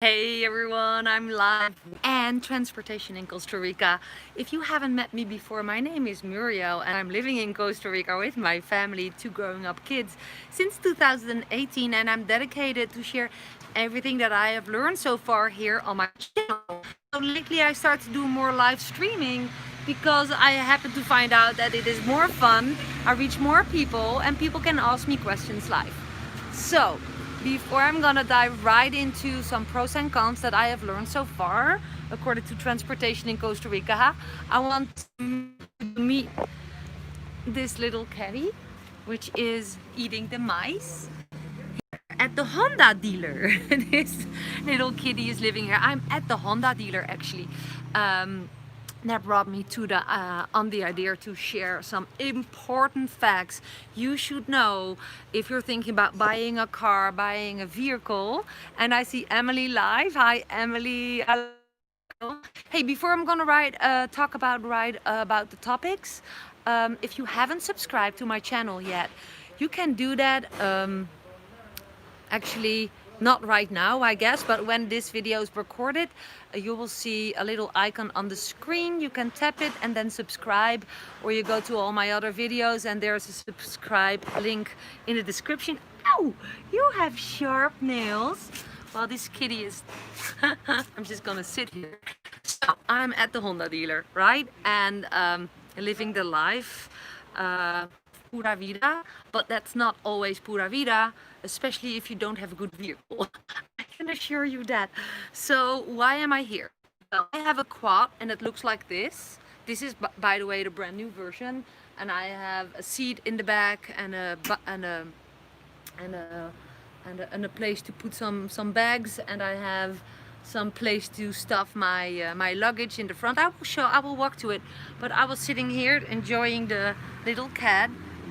Hey everyone, I'm live and transportation in Costa Rica. If you haven't met me before, my name is Muriel and I'm living in Costa Rica with my family, two growing up kids since 2018, and I'm dedicated to share everything that I have learned so far here on my channel. So lately I started to do more live streaming because I happen to find out that it is more fun, I reach more people and people can ask me questions live. So, before I'm gonna dive right into some pros and cons that I have learned so far, according to transportation in Costa Rica, I want to meet this little caddy, which is eating the mice at the Honda dealer. This little kitty is living here. I'm at the Honda dealer actually. That brought me to the on the idea to share some important facts you should know if you're thinking about buying a car, buying a vehicle. And I see Emily live. Hi, Emily. Hey, before I'm gonna talk about the topics. If you haven't subscribed to my channel yet, you can do that. Actually, not right now I guess, but when this video is recorded, you will see a little icon on the screen. You can tap it and then subscribe, or you go to all my other videos and there's a subscribe link in the description. Ow, you have sharp nails. Well, this kitty is I'm just gonna sit here. So I'm at the Honda dealer, right? And living the life, pura vida, but that's not always pura vida, especially if you don't have a good vehicle. I can assure you that. So why am I here? Well, I have a quad and it looks like this. This is, by the way, the brand new version, and I have a seat in the back and a place to put some bags, and I have some place to stuff my luggage in the front. I will walk to it, but I was sitting here enjoying the little cat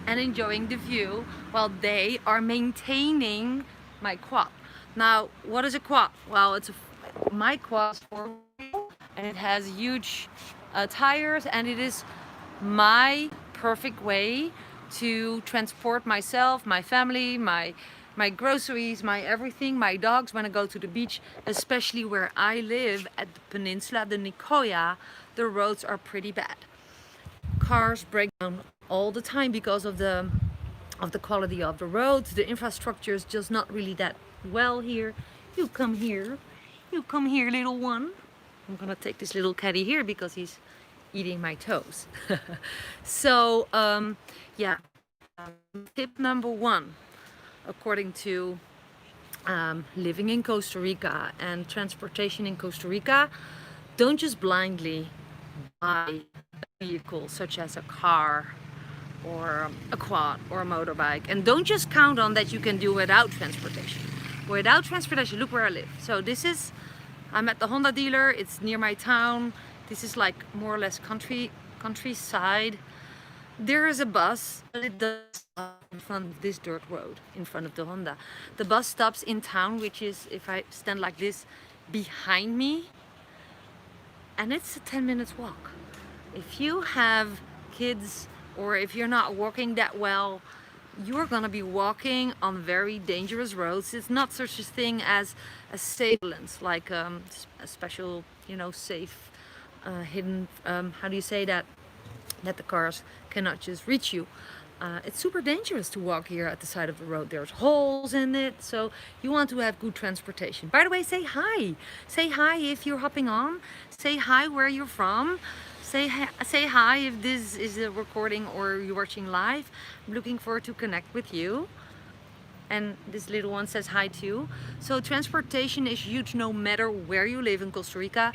and enjoying the view while they are maintaining my quad. Now, what is a quad? Well, my quad is 4-wheel and it has huge tires, and it is my perfect way to transport myself, my family, my groceries, my everything, my dogs when I go to the beach, especially where I live at the peninsula, the Nicoya. The roads are pretty bad. Cars break down all the time because of the quality of the roads. The infrastructure is just not really that well here. You come here, little one. I'm gonna take this little caddy here because he's eating my toes. So yeah, tip number one, according to living in Costa Rica and transportation in Costa Rica, don't just blindly buy a vehicle such as a car or a quad or a motorbike, and don't just count on that you can do without transportation. Without transportation, look where I live. So I'm at the Honda dealer. It's near my town. This is like more or less countryside. There is a bus, but it does stop in front of this dirt road in front of the Honda. The bus stops in town, which is, if I stand like this, behind me, and it's a 10 minutes walk. If you have kids or if you're not walking that well, you're gonna be walking on very dangerous roads. It's not such a thing as a safe balance, like a special, safe, hidden, how do you say that the cars cannot just reach you. It's super dangerous to walk here at the side of the road. There's holes in it, so you want to have good transportation. By the way, say hi. Say hi if you're hopping on. Say hi where you're from. Say hi if this is a recording or you're watching live. I'm looking forward to connect with you. And this little one says hi too. So transportation is huge no matter where you live in Costa Rica.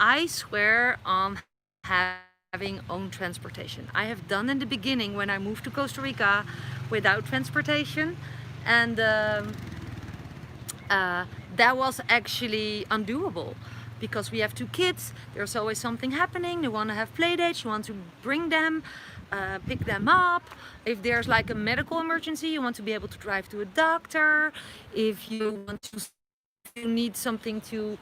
I swear on having own transportation. I have done in the beginning when I moved to Costa Rica without transportation, and that was actually undoable because we have two kids. There's always something happening. They want to have play dates. You want to bring them, pick them up. If there's like a medical emergency, you want to be able to drive to a doctor. If you need something to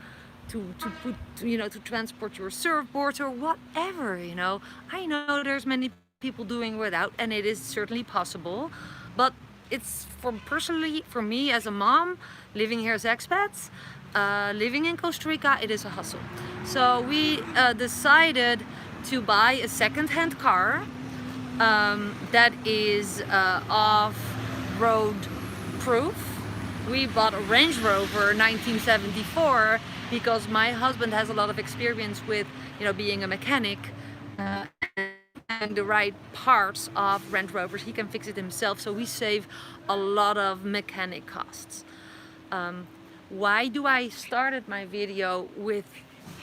put, to transport your surfboards or whatever, I know there's many people doing without, and it is certainly possible, but it's personally for me as a mom living here as expats, living in Costa Rica, it is a hustle. So we decided to buy a second-hand car that is off-road proof. We bought a Range Rover 1974 because my husband has a lot of experience with, being a mechanic and the right parts of Range Rovers. He can fix it himself, so we save a lot of mechanic costs. Why do I started my video with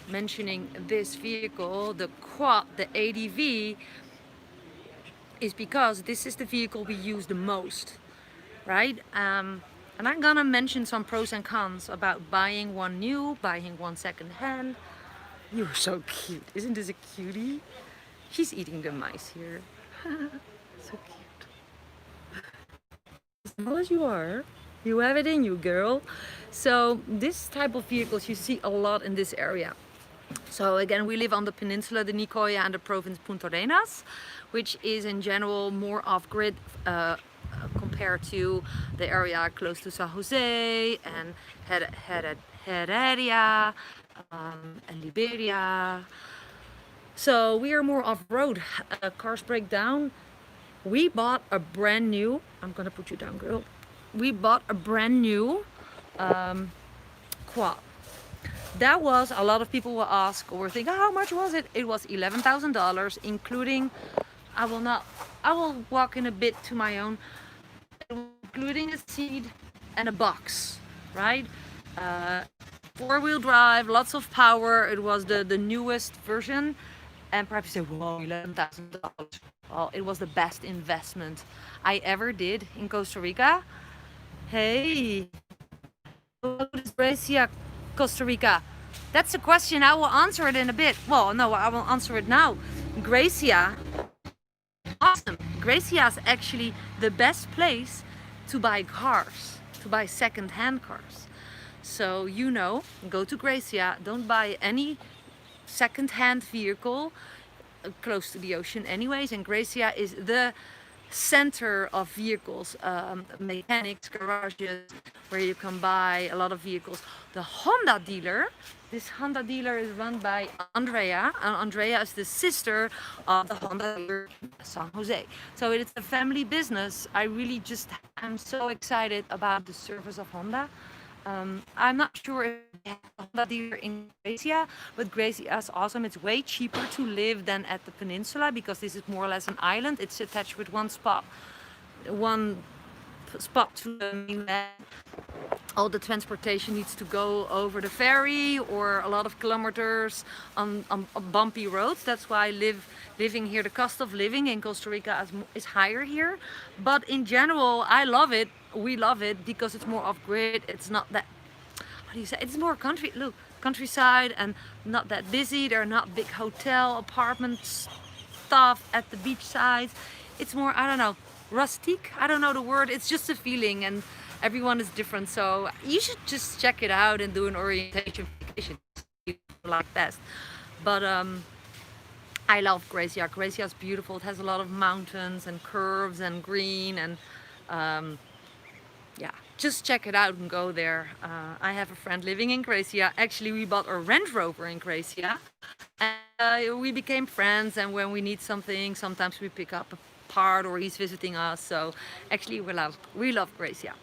mentioning this vehicle, the quad, the ADV, is because this is the vehicle we use the most, right? And I'm gonna mention some pros and cons about buying one new, buying one second hand. You're so cute. Isn't this a cutie? She's eating the mice here. So cute. As small as you are, you have it in you, girl. So this type of vehicles you see a lot in this area. So again, we live on the peninsula, the Nicoya and the province Punta Arenas, which is in general more off-grid compared to the area close to San Jose and Heredia and Liberia. So we are more off-road. Cars break down. We bought a brand new, I'm gonna put you down, girl. We bought a brand new quad. That was, a lot of people will ask or think, how much was it? It was $11,000, including, I will walk in a bit to my own, including a seat and a box, right? 4-wheel drive, lots of power. It was the newest version. And perhaps you say, whoa, $11,000. Well, it was the best investment I ever did in Costa Rica. Hey, what is Gracia, Costa Rica? That's a question. I will answer it in a bit. Well, no, I will answer it now. Gracia, awesome. Gracia is actually the best place to buy cars, to buy second-hand cars. So, go to Gracia. Don't buy any second-hand vehicle close to the ocean anyways, and Gracia is the center of vehicles, mechanics, garages, where you can buy a lot of vehicles. The Honda dealer, this Honda dealer is run by Andrea, and Andrea is the sister of the Honda dealer in San Jose. So it's a family business. I'm so excited about the service of Honda. I'm not sure if they have a Honda dealer in Gracia, but Gracia is awesome. It's way cheaper to live than at the peninsula because this is more or less an island. It's attached with one spot to the mainland. All the transportation needs to go over the ferry or a lot of kilometers on bumpy roads. That's why living here, the cost of living in Costa Rica is higher here. But in general, I love it. We love it because it's more off-grid. It's not that, how do you say, it's more countryside and not that busy. There are not big hotel, apartments, stuff at the beach sides. It's more, I don't know, rustic. I don't know the word. It's just a feeling, and everyone is different. So you should just check it out and do an orientation vacation you like best. But I love Gracia. Gracia is beautiful. It has a lot of mountains and curves and green and yeah, just check it out and go there. I have a friend living in Gracia. Actually, we bought a Range Rover in Gracia, and we became friends. And when we need something, sometimes we pick up a part, or he's visiting us. So actually, we love Gracia.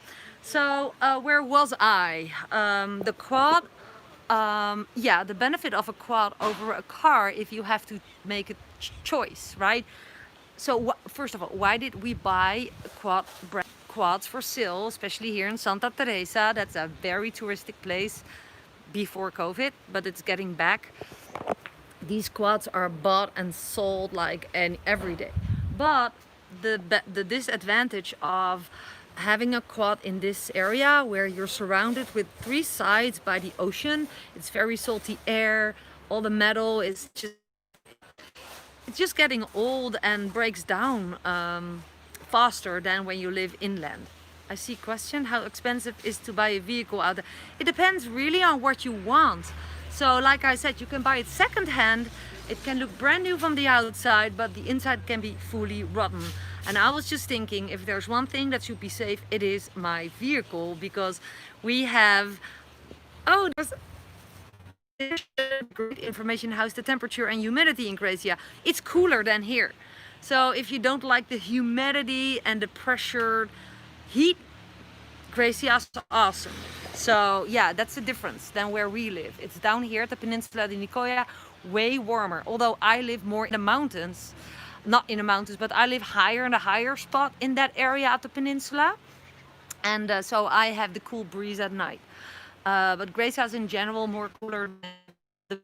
So where was I? The quad. Yeah, the benefit of a quad over a car, if you have to make a choice, right? So first of all, why did we buy quads for sale, especially here in Santa Teresa? That's a very touristic place before COVID, but it's getting back. These quads are bought and sold like every day. But the disadvantage of having a quad in this area where you're surrounded with 3 sides by the ocean, it's very salty air, all the metal is just getting old and breaks down faster than when you live inland. I see question, how expensive is to buy a vehicle out there? It depends really on what you want. So like I said, you can buy it second-hand. It can look brand new from the outside, but the inside can be fully rotten. And I was just thinking, if there's one thing that should be safe, it is my vehicle, because we have Oh, there's great information. How's the temperature and humidity in Croatia? It's cooler than here. So if you don't like the humidity and the pressured heat, Croatia's awesome. So yeah, that's the difference than where we live. It's down here at the peninsula of Nicoya, way warmer. Although I live more in the mountains, not in the mountains, but I live higher in a higher spot in that area at the peninsula. And so I have the cool breeze at night. But Croatia's in general more cooler than the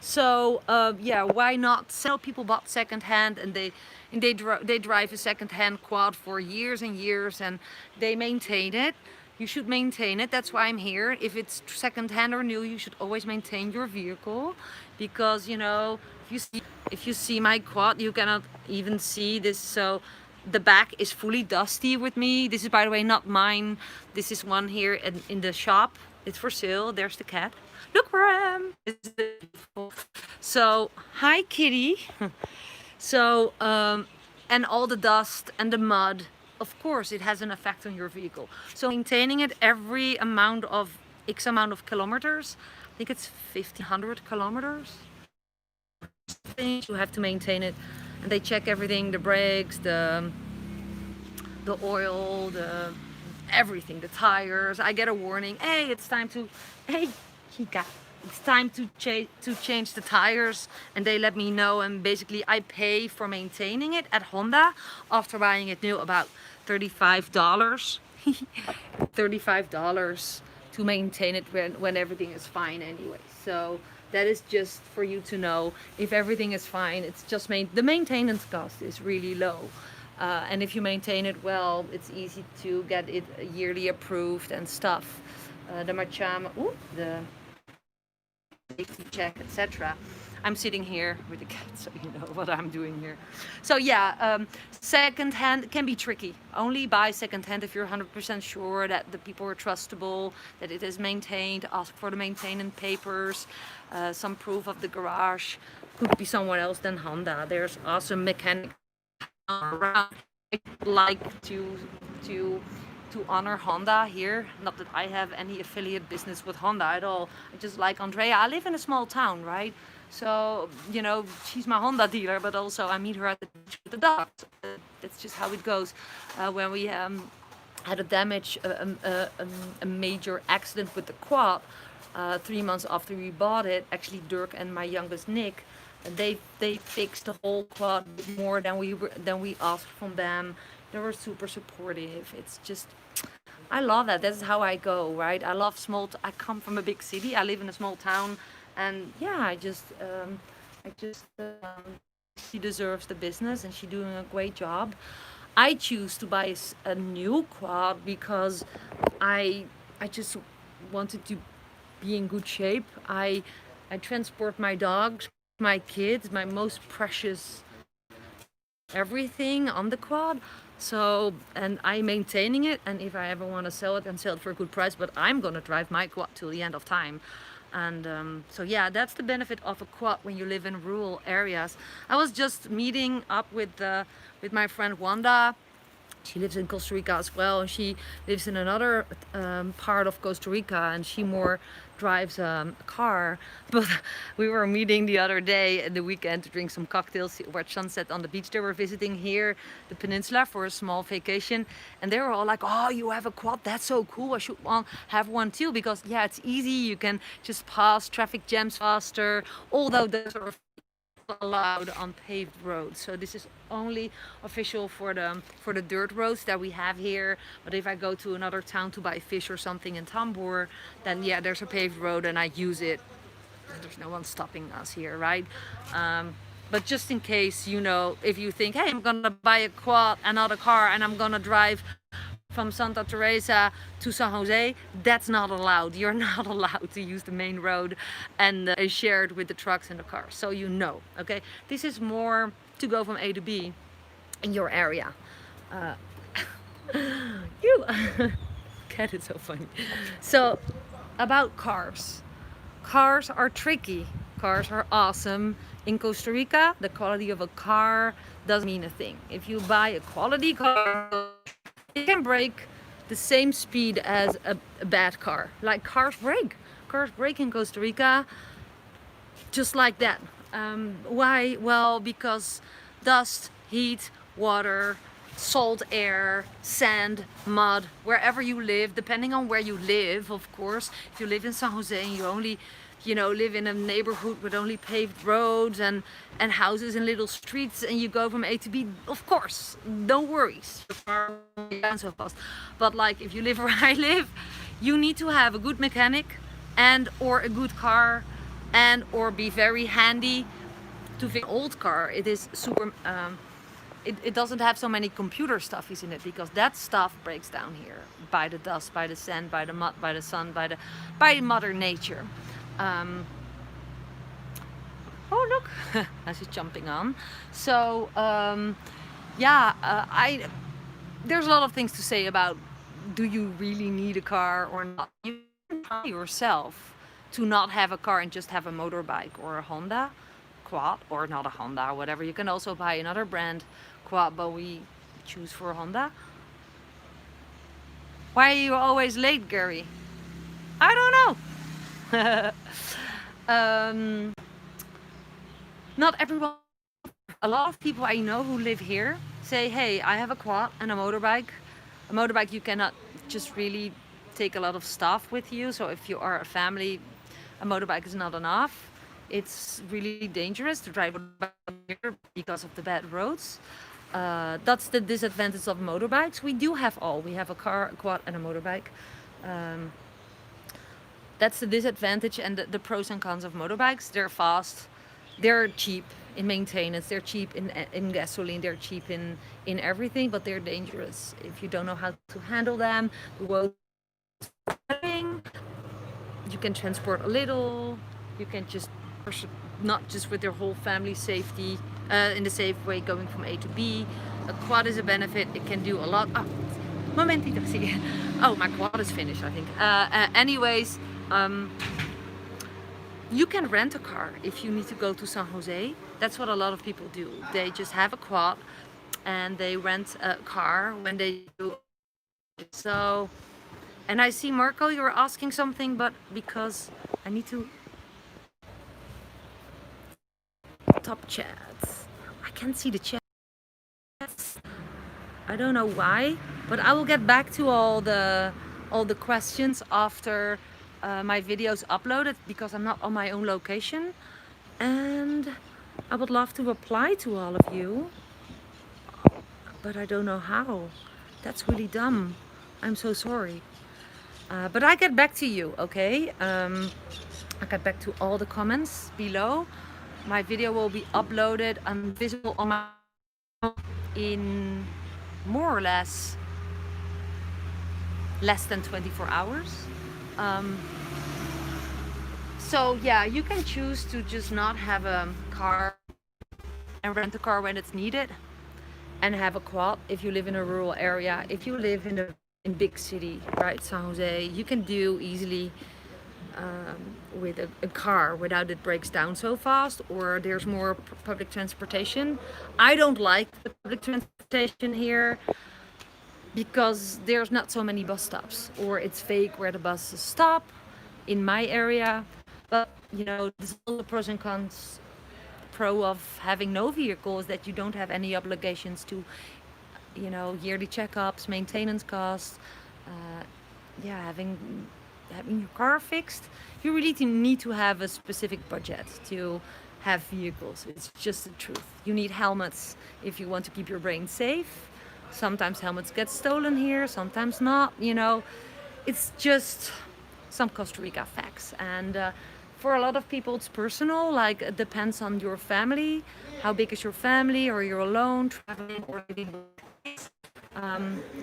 so yeah, why not sell? People bought secondhand, and they drive a secondhand quad for years and years, and they maintain it. You should maintain it. That's why I'm here. If it's secondhand or new, you should always maintain your vehicle, because you know if you see my quad, you cannot even see this. So the back is fully dusty with me. This is, by the way, not mine. This is one here in the shop. It's for sale. There's the cat. Look where I am. It's beautiful. So, hi kitty. So, and all the dust and the mud, of course, it has an effect on your vehicle. So maintaining it every amount of X amount of kilometers, I think it's 1,500 kilometers. You have to maintain it, and they check everything: the brakes, the oil, the everything, the tires. I get a warning. Hey, it's time to. Hey, Chica. It's time to change the tires, and they let me know, and basically I pay for maintaining it at Honda after buying it new, about $35. $35 to maintain it when everything is fine anyway. So that is just for you to know. If everything is fine, it's just the maintenance cost is really low. And if you maintain it well, it's easy to get it yearly approved and stuff. The Machama, the safety check, etc. I'm sitting here with the cat, so you know what I'm doing here. So yeah, second hand can be tricky. Only buy second hand if you're 100% sure that the people are trustable, that it is maintained. Ask for the maintenance papers, some proof of the garage. Could be someone else than Honda. There's awesome mechanics around. I like to honor Honda here. Not that I have any affiliate business with Honda at all. I just like Andrea. I live in a small town, right? So, you know, she's my Honda dealer, but also I meet her at the dock. That's just how it goes. When we had a damage, a major accident with the quad, 3 months after we bought it, actually Dirk and my youngest Nick, they fixed the whole quad more than we asked from them. They were super supportive. It's just, I love that. That's how I go, right? I love I come from a big city. I live in a small town, and yeah, she deserves the business, and she's doing a great job. I choose to buy a new quad because I just wanted to be in good shape. I transport my dogs, my kids, my most precious everything on the quad. So, and I'm maintaining it, and if I ever want to sell it, and sell it for a good price, but I'm gonna drive my quad till the end of time. And so yeah, that's the benefit of a quad when you live in rural areas. I was just meeting up with my friend Wanda. She lives in Costa Rica as well, and she lives in another part of Costa Rica, and she more drives a car. But we were meeting the other day at the weekend to drink some cocktails, watch sunset on the beach. They were visiting here, the peninsula, for a small vacation, and they were all like, "Oh, you have a quad? That's so cool! I should have one too, because yeah, it's easy. You can just pass traffic jams faster, although those are allowed on paved roads. So this is only official for the dirt roads that we have here. But if I go to another town to buy fish or something in Tambor, then yeah, there's a paved road and I use it. There's no one stopping us here, right? But just in case, you know, if you think, hey, I'm gonna buy a quad, another car, and I'm gonna drive from Santa Teresa to San Jose, that's not allowed. You're not allowed to use the main road and share it with the trucks and the cars. So you know, okay? This is more to go from A to B in your area. You cat is so funny. So about cars. Cars are tricky. Cars are awesome. In Costa Rica, the quality of a car doesn't mean a thing. If you buy a quality car, it can break. the same speed as a bad car. Like cars break. Cars break in Costa Rica just like that. Why? Well, because dust, heat, water, salt air, sand, mud, wherever you live, depending on where you live, of course. If you live in San Jose and you only, live in a neighborhood with only paved roads and houses and little streets, and you go from A to B, of course, no worries. Your car won't be down so fast. But like if you live where I live, you need to have a good mechanic and or a good car and or be very handy to fix an old car. It is super it doesn't have so many computer stuffies in it, because that stuff breaks down here by the dust, by the sand, by the mud, by the sun, by mother nature. Oh look, as he's jumping on. So there's a lot of things to say about, do you really need a car or not? You can try yourself to not have a car and just have a motorbike or a Honda quad, or not a Honda, whatever. You can also buy another brand quad, but we choose for a Honda. Why are you always late, Gary? I don't know. Not everyone. A lot of people I know who live here say, hey, I have a quad and a motorbike. A motorbike, you cannot just really take a lot of stuff with you. So if you are a family, a motorbike is not enough. It's really dangerous to drive here because of the bad roads. That's the disadvantage of motorbikes. We do have all. We have a car, a quad, and a motorbike. That's the disadvantage and the pros and cons of motorbikes. They're fast, they're cheap in maintenance, they're cheap in gasoline, they're cheap in everything, but they're dangerous if you don't know how to handle them. The roads, you can transport a little, you can just not just with your whole family safety in the safe way going from A to B. A quad is a benefit, it can do a lot. Momentito, zie. Oh, my quad is finished, I think. Anyways, you can rent a car if you need to go to San Jose. That's what a lot of people do. They just have a quad and they rent a car when they do. So, and I see Marco, you were asking something, but because I need to top chats. I can't see the chats. I don't know why, but I will get back to all the questions after my videos uploaded, because I'm not on my own location, and I would love to reply to all of you, but I don't know how. That's really dumb. I'm so sorry. But I get back to you, okay? I get back to all the comments below. My video will be uploaded and visible on my in more or less than 24 hours. So yeah, you can choose to just not have a car and rent a car when it's needed, and have a quad if you live in a rural area. If you live in big city, right, San Jose, you can do easily with a car without it breaks down so fast, or there's more public transportation. I don't like the public transportation here because there's not so many bus stops, or it's fake where the buses stop in my area. But there's all the pros and cons. Pro of having no vehicle is that you don't have any obligations to yearly checkups, maintenance costs, having your car fixed. You really need to have a specific budget to have vehicles. It's just the truth. You need helmets if you want to keep your brain safe. Sometimes helmets get stolen here, sometimes not. It's just some Costa Rica facts. And for a lot of people it's personal, like it depends on your family. How big is your family, or you're alone, traveling, or living with.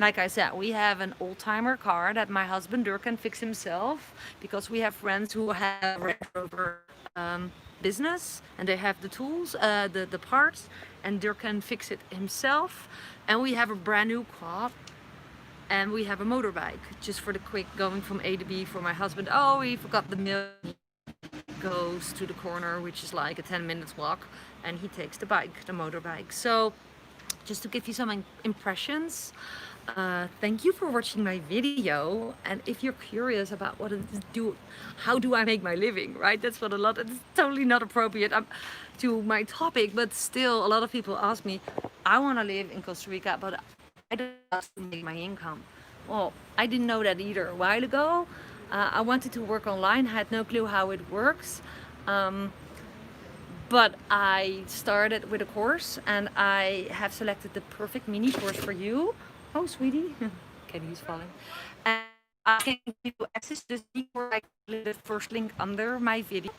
Like I said, we have an old-timer car that my husband Dirk can fix himself, because we have friends who have a Range Rover business and they have the tools, the parts, and Dirk can fix it himself. And we have a brand new quad, and we have a motorbike just for the quick going from A to B for my husband. Oh, he forgot the milk. Goes to the corner, which is like a 10 minutes walk, and he takes the motorbike. So just to give you some impressions, Thank you for watching my video. And if you're curious about how do I make my living, right? That's what it's totally not appropriate to my topic, but still a lot of people ask me, I want to live in Costa Rica, but I don't know how to make my income. Well, I didn't know that either a while ago. I wanted to work online, had no clue how it works. But I started with a course and I have selected the perfect mini course for you. Oh, sweetie. Kenny's falling. And I can give you access to this course. I click the first link under my video.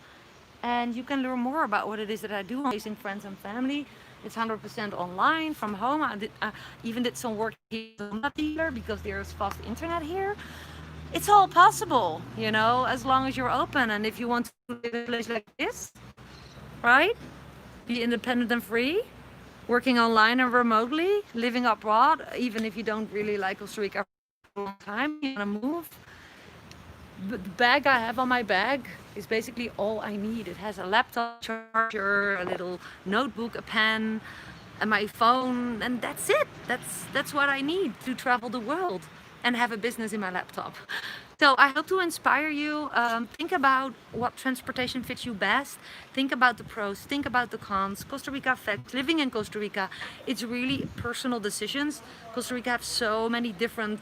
And you can learn more about what it is that I do. I'm raising friends and family. It's 100% online from home. I even did some work here on a dealer because there's fast internet here. It's all possible, you know, as long as you're open. And if you want to live in a place like this, right? Be independent and free, working online and remotely, living abroad, even if you don't really like Costa Rica for a long time, you want to move. The bag I have on my bag is basically all I need. It has a laptop, charger, a little notebook, a pen, and my phone, and that's it. That's what I need to travel the world and have a business in my laptop. So I hope to inspire you. Think about what transportation fits you best. Think about the pros, think about the cons. Costa Rica facts, living in Costa Rica, it's really personal decisions. Costa Rica has so many different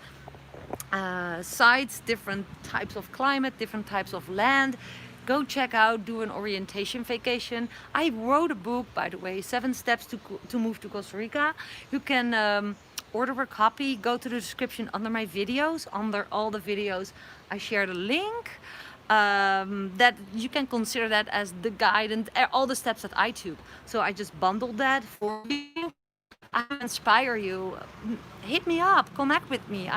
sites, different types of climate, different types of land. Go check out, do an orientation vacation. I wrote a book, by the way, 7 steps to move to Costa Rica. You can order a copy, go to the description under my videos. Under all the videos I shared a link that you can consider that as the guide and all the steps that I took. So I just bundled that for you. I inspire you. Hit me up, connect with me.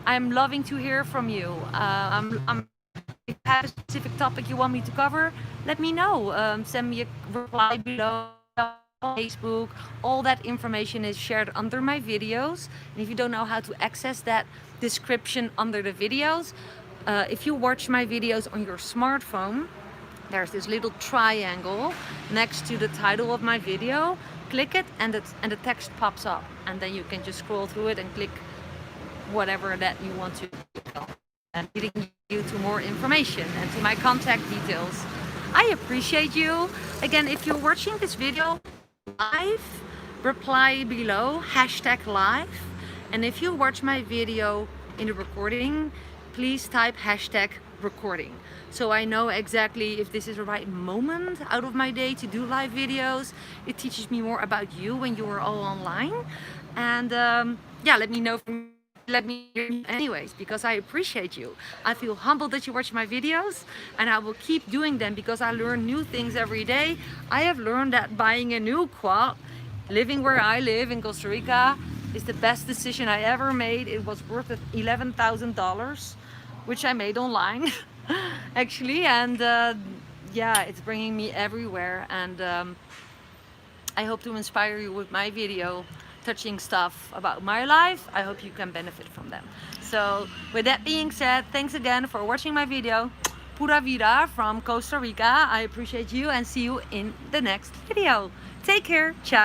I'm loving to hear from you. If you have a specific topic you want me to cover, let me know. Send me a reply below. Facebook, all that information is shared under my videos. And if you don't know how to access that description under the videos, if you watch my videos on your smartphone, there's this little triangle next to the title of my video. Click it and the text pops up, and then you can just scroll through it and click whatever that you want to, and leading you to more information and to my contact details. I appreciate you. Again, if you're watching this video live, reply below #live, and if you watch my video in the recording, please type #recording, so I know exactly if this is the right moment out of my day to do live videos. It teaches me more about you when you are all online, and yeah, let me know anyways, because I appreciate you. I feel humbled that you watch my videos, and I will keep doing them because I learn new things every day. I have learned that buying a new quad, living where I live in Costa Rica, is the best decision I ever made. It was worth $11,000, which I made online actually, and yeah, it's bringing me everywhere, and I hope to inspire you with my video touching stuff about my life. I hope you can benefit from them. So with that being said, thanks again for watching my video. Pura vida from Costa Rica. I appreciate you and see you in the next video. Take care. Ciao.